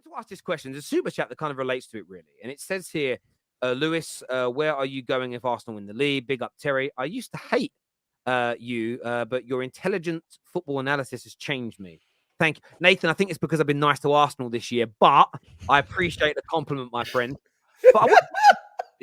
to ask this question. There's a super chat that kind of relates to it, really. And it says here, Lewis, where are you going if Arsenal win the league? Big up, Terry. I used to hate you, but your intelligent football analysis has changed me. Thank you. Nathan, I think it's because I've been nice to Arsenal this year, but I appreciate the compliment, my friend. But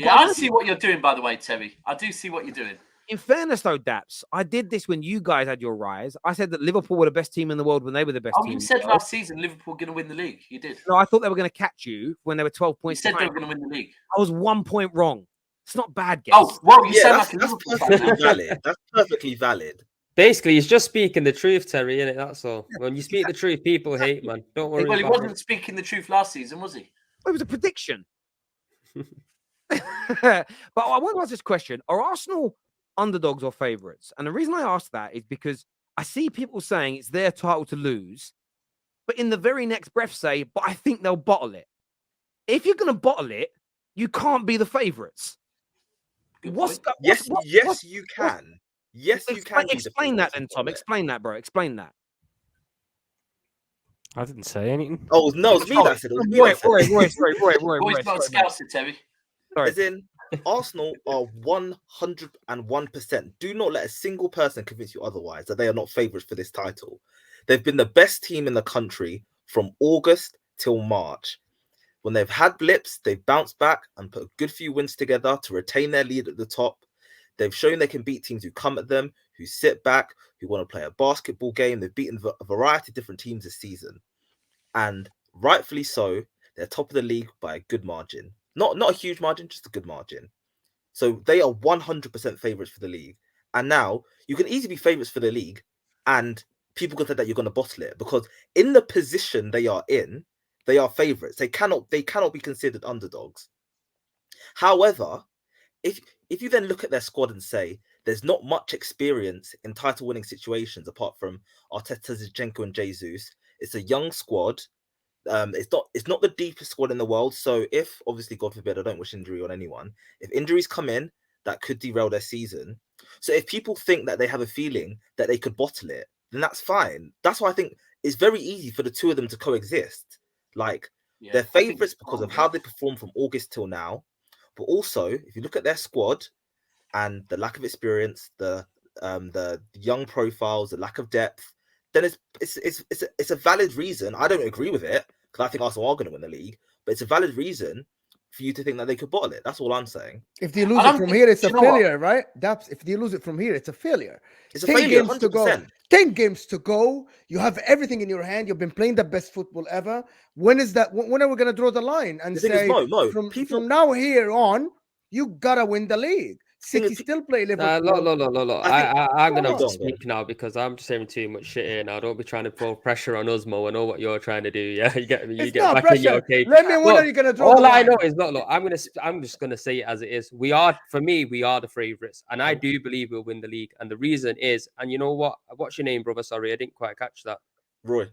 I see what you're doing, by the way, Terry. I do see what you're doing. In fairness, though, Daps, I did this when you guys had your rise. I said that Liverpool were the best team in the world when they were the best team. You said last season Liverpool were going to win the league. You did. No, I thought they were going to catch you when they were 12 points. You said they were going to win the league. I was 1 point wrong. It's not bad, guys. Oh, well, you sound like a Liverpool fan. Valid. That's perfectly valid. Basically, he's just speaking the truth, Terry, innit? That's all. When you speak the truth, people hate, man. Don't worry. Well, he wasn't speaking the truth last season, was he? Well, it was a prediction. But I want to ask this question. Are Arsenal underdogs or favourites? And the reason I ask that is because I see people saying it's their title to lose, but in the very next breath say, but I think they'll bottle it. If you're going to bottle it, you can't be the favourites. Yes, you can. Yes, you can. Explain that then, Tom. Explain that, bro. Explain that. I didn't say anything. Oh, no, it's me that said it. Roy. Boys not scouted, Terry. As in, Arsenal are 101%. Do not let a single person convince you otherwise that they are not favourites for this title. They've been the best team in the country from August till March. When they've had blips, they've bounced back and put a good few wins together to retain their lead at the top. They've shown they can beat teams who come at them, who sit back, who want to play a basketball game. They've beaten a variety of different teams this season. And rightfully so, they're top of the league by a good margin. Not a huge margin, just a good margin. So they are 100% favourites for the league. And now you can easily be favourites for the league and people can say that you're going to bottle it because in the position they are in, they are favourites. They cannot be considered underdogs. However, if you then look at their squad and say there's not much experience in title-winning situations apart from Arteta, Zinchenko, and Jesus, it's a young squad. It's not the deepest squad in the world. So if, obviously, God forbid, I don't wish injury on anyone. If injuries come in, that could derail their season. So if people think that they have a feeling that they could bottle it, then that's fine. That's why I think it's very easy for the two of them to coexist. Like, they're favourites because of how they perform from August till now. But also, if you look at their squad and the lack of experience, the young profiles, the lack of depth, then it's a valid reason. I don't agree with it because I think Arsenal are going to win the league, but it's a valid reason for you to think that they could bottle it. That's all I'm saying. If they lose it from here, it's a failure, right? If they lose it from here, it's a failure. It's a failure, 100%. To go. 10 games to go. You have everything in your hand. You've been playing the best football ever. When is that? When are we going to draw the line and say from now here on, you got to win the league? City still play Liverpool. Look. I'm going to speak now because I'm just saying too much shit here now. Don't be trying to throw pressure on us, Mo. I know what you're trying to do. Yeah, you get me. You get back in your cage. Let me. When are you going to draw? All I know is look. I'm just going to say it as it is. We are the favourites, and I do believe we'll win the league. And the reason is, and you know what? What's your name, brother? Sorry, I didn't quite catch that. Roy.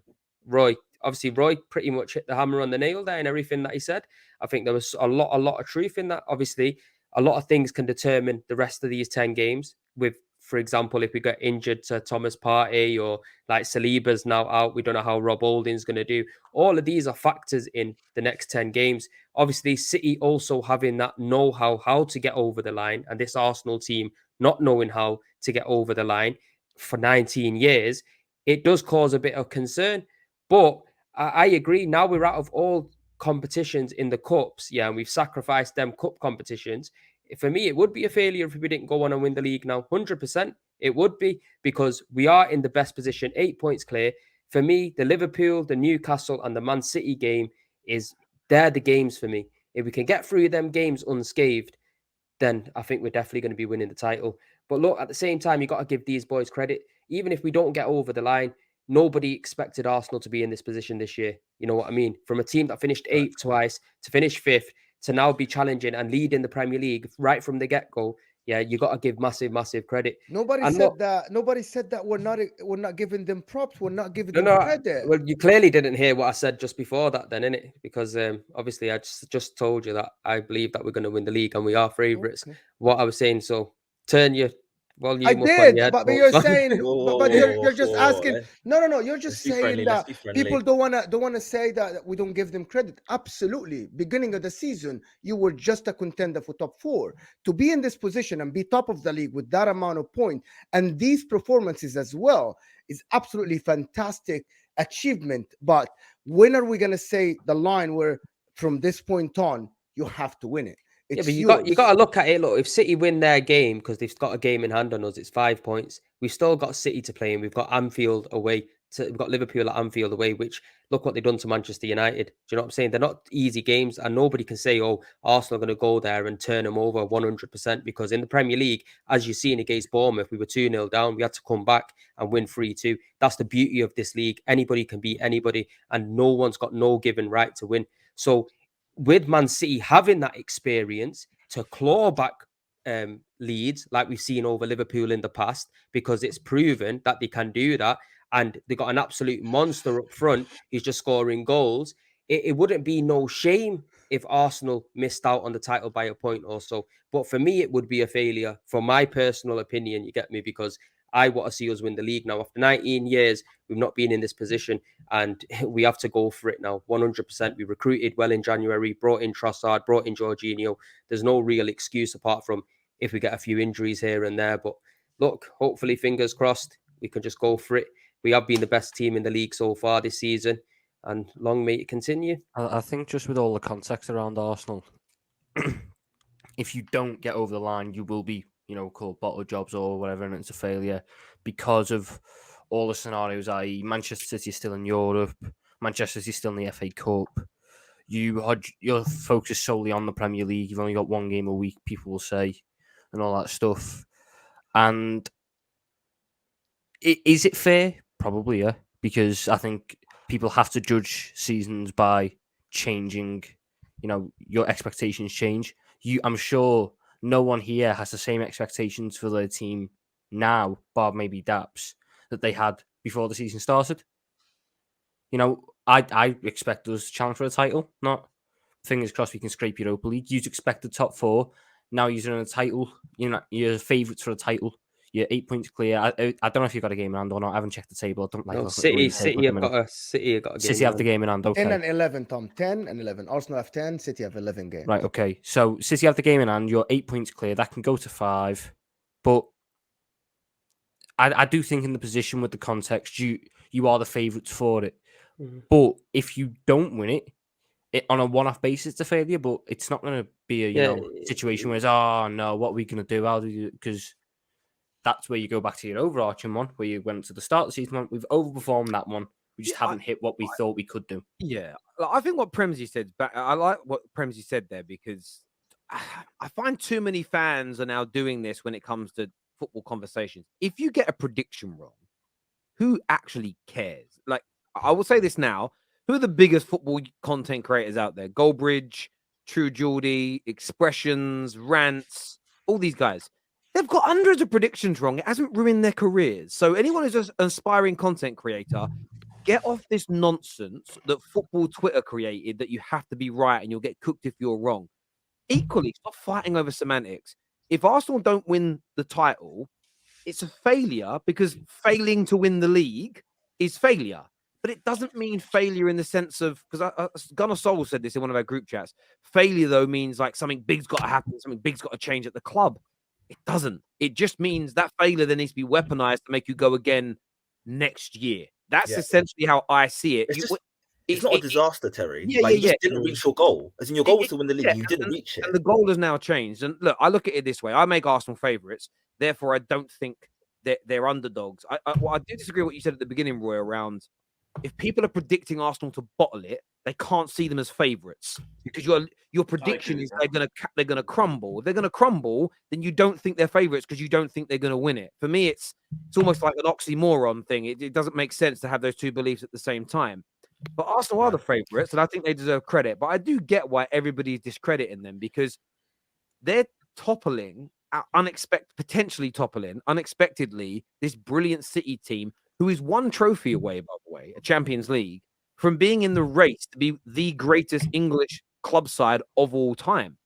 Obviously, Roy pretty much hit the hammer on the nail there in everything that he said. I think there was a lot of truth in that. Obviously, a lot of things can determine the rest of these 10 games. With, for example, if we get injured to Thomas Partey or like Saliba's now out, we don't know how Rob Holding's going to do. All of these are factors in the next 10 games. Obviously, City also having that know-how how to get over the line, and this Arsenal team not knowing how to get over the line for 19 years, it does cause a bit of concern. But I agree. Now we're out of all competitions in the cups, and we've sacrificed them cup competitions. For me, it would be a failure if we didn't go on and win the league now. 100%, it would be, because we are in the best position, 8 points clear. For me, the Liverpool, the Newcastle, and the Man City game they're the games for me. If we can get through them games unscathed, then I think we're definitely going to be winning the title. But look, at the same time, you got to give these boys credit. Even if we don't get over the line, nobody expected Arsenal to be in this position this year. You know what I mean? From a team that finished 8th twice to finish 5th to now be challenging and leading the Premier League right from the get-go. Yeah, you got to give massive credit. Nobody said that we're not giving them props. We're not giving them credit. Well, you clearly didn't hear what I said just before that, then, innit? Because obviously I just told you that I believe that we're going to win the league and we are favourites. Okay. What I was saying, so turn your Well, I you did, but you're saying, but you're just asking. Let's No. You're just be saying friendly. Let's that be friendly. people don't wanna say that we don't give them credit. Absolutely. Beginning of the season, you were just a contender for top 4. To be in this position and be top of the league with that amount of points and these performances as well is absolutely fantastic achievement. But when are we gonna say the line where from this point on you have to win it? Yeah, It's but yours. you got to look at it. Look, if City win their game because they've got a game in hand on us, it's 5 points. We've still got City to play, and we've got Anfield away. We've got Liverpool at Anfield away. Which look what they've done to Manchester United. Do you know what I'm saying? They're not easy games, and nobody can say, "Oh, Arsenal are going to go there and turn them over 100%." Because in the Premier League, as you've seen against Bournemouth, we were 2-0 down. We had to come back and win 3-2. That's the beauty of this league. Anybody can beat anybody, and no one's got no given right to win. So with Man City having that experience to claw back leads like we've seen over Liverpool in the past, because it's proven that they can do that, and they got an absolute monster up front who's just scoring goals, it wouldn't be no shame if Arsenal missed out on the title by a point or so. But for me, it would be a failure, for my personal opinion, you get me, because I want to see us win the league now. After 19 years, we've not been in this position, and we have to go for it now, 100%. We recruited well in January, brought in Trossard, brought in Jorginho. There's no real excuse apart from if we get a few injuries here and there. But look, hopefully, fingers crossed, we can just go for it. We have been the best team in the league so far this season, and long may it continue. I think just with all the context around Arsenal, if you don't get over the line, you will be, called bottle jobs or whatever, and it's a failure because of all the scenarios, i.e. Manchester City is still in Europe, Manchester City is still in the FA Cup. You're focused solely on the Premier League. You've only got one game a week, people will say, and all that stuff. And is it fair? Probably, yeah. Because I think people have to judge seasons by changing, your expectations change. I'm sure no one here has the same expectations for their team now, bar maybe Daps, that they had before the season started. I expect us to challenge for a title, not fingers crossed we can scrape Europa League. You'd expect the top 4. Now you're in a title. You're favourites for a title. You're 8 points clear. I don't know if you've got a game in hand or not. I haven't checked the table. I don't like City have got a game. City have the game in hand. Okay. 10 and 11, Tom. 10 and 11. Arsenal have 10. City have 11 games. Right. Okay. So City have the game in hand. You're 8 points clear. That can go to 5. But I do think in the position with the context, you are the favourites for it. Mm-hmm. But if you don't win it on a one-off basis, it's a failure. But it's not going to be a situation where it's, oh no, what are we going to do? How do you? Because that's where you go back to your overarching one, where you went to the start of the season. We've overperformed that one. We just haven't hit what we thought we could do. Yeah, I think what Premsy said. I like what Premsy said there, because I find too many fans are now doing this when it comes to football conversations. If you get a prediction wrong, who actually cares? Like, I will say this now: who are the biggest football content creators out there? Goldbridge, True Geordie, Expressions, Rants, all these guys. They've got hundreds of predictions wrong. It hasn't ruined their careers. So anyone who's just an aspiring content creator, get off this nonsense that football Twitter created that you have to be right and you'll get cooked if you're wrong. Equally, stop fighting over semantics. If Arsenal don't win the title, it's a failure, because failing to win the league is failure. But it doesn't mean failure in the sense of, because Gunnar Soul said this in one of our group chats. Failure, though, means like something big's got to happen, something big's got to change at the club. It doesn't. It just means that failure then needs to be weaponized to make you go again next year. That's essentially how I see it. It's not a disaster, Terry. You just didn't reach your goal. As in, your goal was to win the league. You didn't reach it. And the goal has now changed. And look, I look at it this way. I make Arsenal favourites. Therefore, I don't think that they're underdogs. I do disagree with what you said at the beginning, Roy, around if people are predicting Arsenal to bottle it, they can't see them as favourites, because your prediction is they're gonna crumble. If they're gonna crumble, then you don't think they're favourites because you don't think they're gonna win it. For me, it's almost like an oxymoron thing. It doesn't make sense to have those two beliefs at the same time. But Arsenal are the favourites, and I think they deserve credit. But I do get why everybody's discrediting them, because they're toppling, potentially toppling unexpectedly this brilliant City team, who is one trophy away, by the way, a Champions League, from being in the race to be the greatest English club side of all time,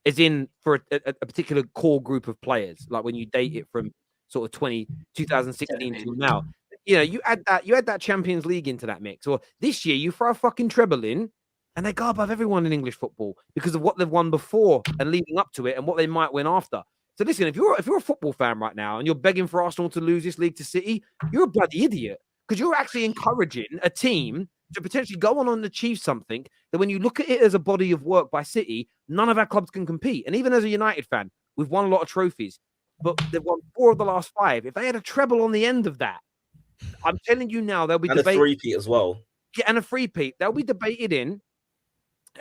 as in for a particular core group of players. Like when you date it from sort of 2016 till now. You know, you add that Champions League into that mix, or this year you throw a fucking treble in, and they go above everyone in English football because of what they've won before and leading up to it, and what they might win after. So listen, if you're a football fan right now and you're begging for Arsenal to lose this league to City, you're a bloody idiot, because you're actually encouraging a team to potentially go on and achieve something that, when you look at it as a body of work by City, none of our clubs can compete. And even as a United fan, we've won a lot of trophies, but they've won 4 of the last 5. If they had a treble on the end of that, I'm telling you now, they'll be debated. And a three-peat as well. Yeah, and a three-peat. They'll be debated in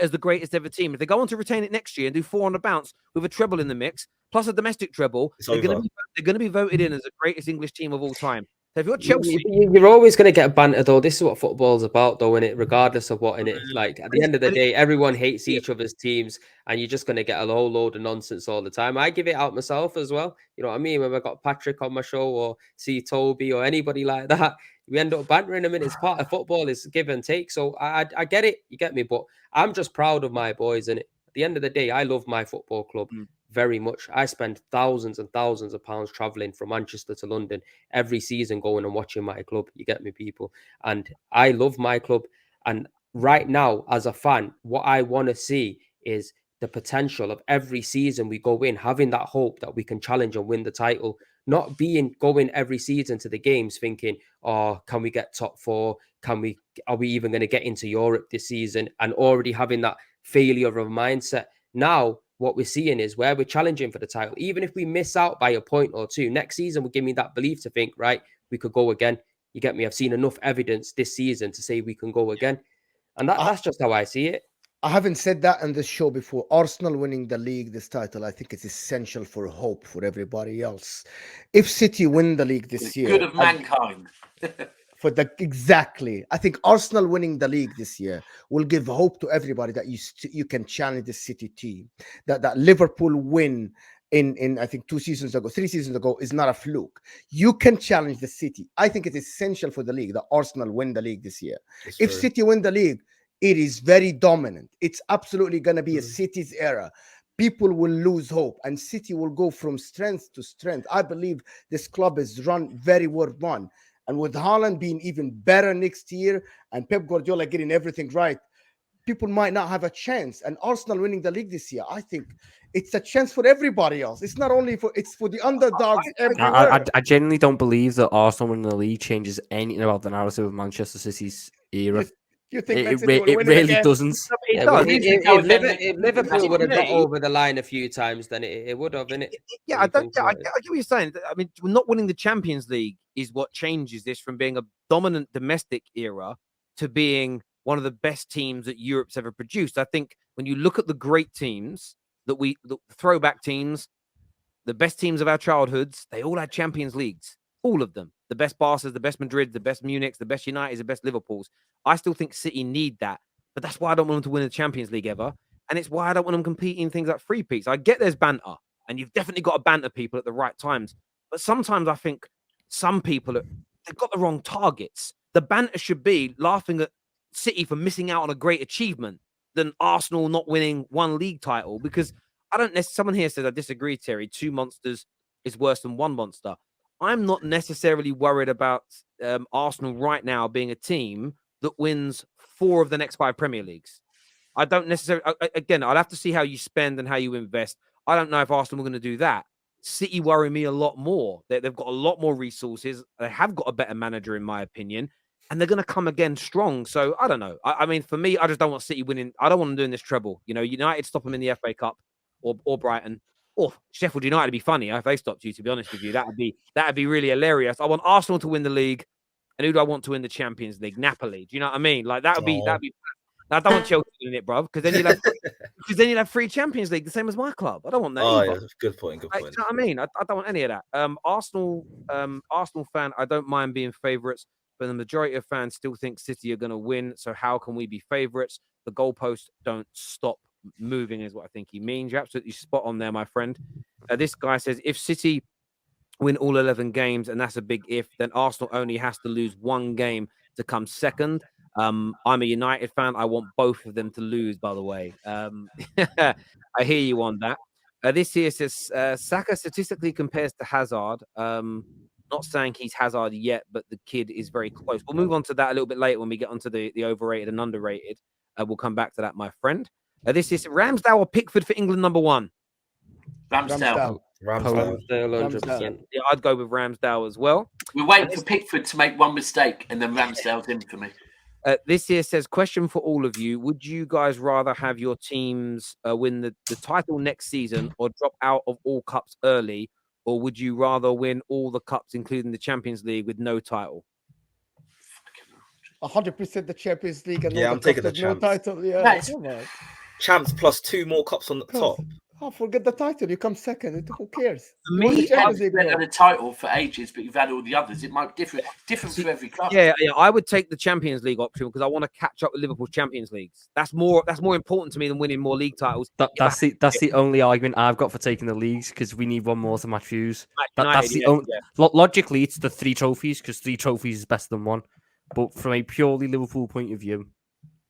as the greatest ever team. If they go on to retain it next year and do 4 on the bounce with a treble in the mix, plus a domestic treble, they're going to be voted in as the greatest English team of all time. So if you're Chelsea, you're always going to get banter, though. This is what football's about, though, innit? Regardless of what, innit? Like, at the end of the day, everyone hates each other's teams, and you're just going to get a whole load of nonsense all the time. I give it out myself as well. You know what I mean? When I got Patrick on my show, or see Toby, or anybody like that, we end up bantering them, and it's part of football. It's give and take. So I get it. You get me? But I'm just proud of my boys, innit? At the end of the day, I love my football club very much. I spend thousands and thousands of pounds traveling from Manchester to London every season, going and watching my club. You get me, people? And I love my club. And right now, as a fan, what I want to see is the potential of every season we go in, having that hope that we can challenge and win the title, not going every season to the games thinking, oh, can we get top 4? Are we even going to get into Europe this season? And already having that failure of a mindset. Now, what we're seeing is where we're challenging for the title. Even if we miss out by a point or 2, next season will give me that belief to think, right, we could go again. You get me? I've seen enough evidence this season to say we can go again. And that's just how I see it. I haven't said that on this show before. Arsenal winning the league, this title, I think it's essential for hope for everybody else. If City win the league this year, good of mankind. Exactly. I think Arsenal winning the league this year will give hope to everybody that you can challenge the City team. That Liverpool win in I think 3 seasons ago is not a fluke. You can challenge the City. I think it's essential for the league that Arsenal win the league this year. If City win the league, it is very dominant. It's absolutely going to be a City's era. People will lose hope, and City will go from strength to strength. I believe this club is run very well run. And with Haaland being even better next year and Pep Guardiola getting everything right, people might not have a chance. And Arsenal winning the league this year, I think it's a chance for everybody else. It's not only it's for the underdogs everywhere. I genuinely don't believe that Arsenal winning the league changes anything about the narrative of Manchester City's era. You think it really doesn't. If Liverpool would have got over the line a few times, then it would have, innit? Yeah, I get what you're saying. I mean, not winning the Champions League is what changes this from being a dominant domestic era to being one of the best teams that Europe's ever produced. I think when you look at the great teams, the throwback teams, the best teams of our childhoods, they all had Champions Leagues. All of them. The best Barca's, the best Madrid, the best Munich's, the best United's, the best Liverpool's. I still think City need that. But that's why I don't want them to win the Champions League ever. And it's why I don't want them competing in things like three-peats. I get there's banter. And you've definitely got to banter people at the right times. But sometimes I think some people, they've got the wrong targets. The banter should be laughing at City for missing out on a great achievement than Arsenal not winning one league title. Because I don't necessarily, someone here says, I disagree, Terry, 2 monsters is worse than 1 monster. I'm not necessarily worried about Arsenal right now being a team that wins 4 of the next 5 Premier Leagues. I don't necessarily, again, I'll have to see how you spend and how you invest. I don't know if Arsenal are going to do that. City worry me a lot more. They've got a lot more resources. They have got a better manager, in my opinion, and they're going to come again strong. So I don't know. I mean, for me, I just don't want City winning. I don't want them doing this treble. You know, United stop them in the FA Cup or Brighton. Or Sheffield United would be funny if they stopped you, to be honest with you. That'd be really hilarious. I want Arsenal to win the league. And who do I want to win the Champions League? Napoli. Do you know what I mean? Like that'd be I don't want Chelsea in it, bro, because then you'll have 3 Champions League, the same as my club. I don't want that. Yeah, good point. Good point. You know what I mean? I don't want any of that. Arsenal fan, I don't mind being favourites, but the majority of fans still think City are going to win. So how can we be favourites? The goalposts don't stop moving, is what I think he means. You're absolutely spot on there, my friend. This guy says if City win all 11 games, and that's a big if, then Arsenal only has to lose 1 game to come second. I'm a United fan. I want both of them to lose, by the way. I hear you on that. This here says Saka statistically compares to Hazard. Not saying he's Hazard yet, but the kid is very close. We'll move on to that a little bit later when we get onto the overrated and underrated. We'll come back to that, my friend. This is Ramsdale or Pickford for England #1. Ramsdale. 100%. Yeah, I'd go with Ramsdale as well. We're waiting for Pickford to make one mistake, and then Ramsdale's in for me. This here says, question for all of you. Would you guys rather have your teams win the title next season or drop out of all cups early? Or would you rather win all the cups, including the Champions League, with no title? 100% the Champions League. And I'm taking the no champs. title. Yeah, Nice. come on. Champs plus 2 more cups on the top. Oh, forget the title. You come second. Who cares? For You won the me, Champions You've League, had bro. a title for ages, but you've had all the others. It might be different for every club. Yeah, I would take the Champions League option because I want to catch up with Liverpool's Champions Leagues. That's more important to me than winning more league titles. That's the only argument I've got for taking the leagues because we need one more to match views. That's the only. Logically, it's the 3 trophies because 3 trophies is better than 1. But from a purely Liverpool point of view,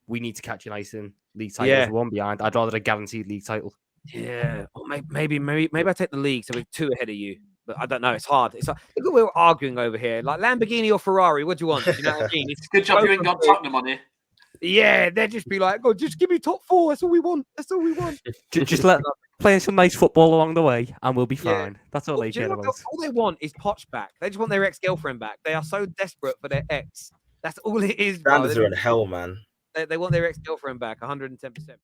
we need to catch an ice in league title. Yeah. 1 behind. I'd rather a guaranteed league title. Yeah, or maybe I take the league, so we're 2 ahead of you. But I don't know. It's hard. Look at we're arguing over here, like Lamborghini or Ferrari. What do you want? You know what I mean? It's Good job you ain't got Tottenham on here. Yeah, they'd just be like, "Oh, just give me top 4. That's all we want. That's all we want." Just let playing some nice football along the way, and we'll be fine. Yeah. That's all they care about. All they want is Poch back. They just want their ex-girlfriend back. They are so desperate for their ex. That's all it is. Standards are in hell, man. They want their ex-girlfriend back. 110%.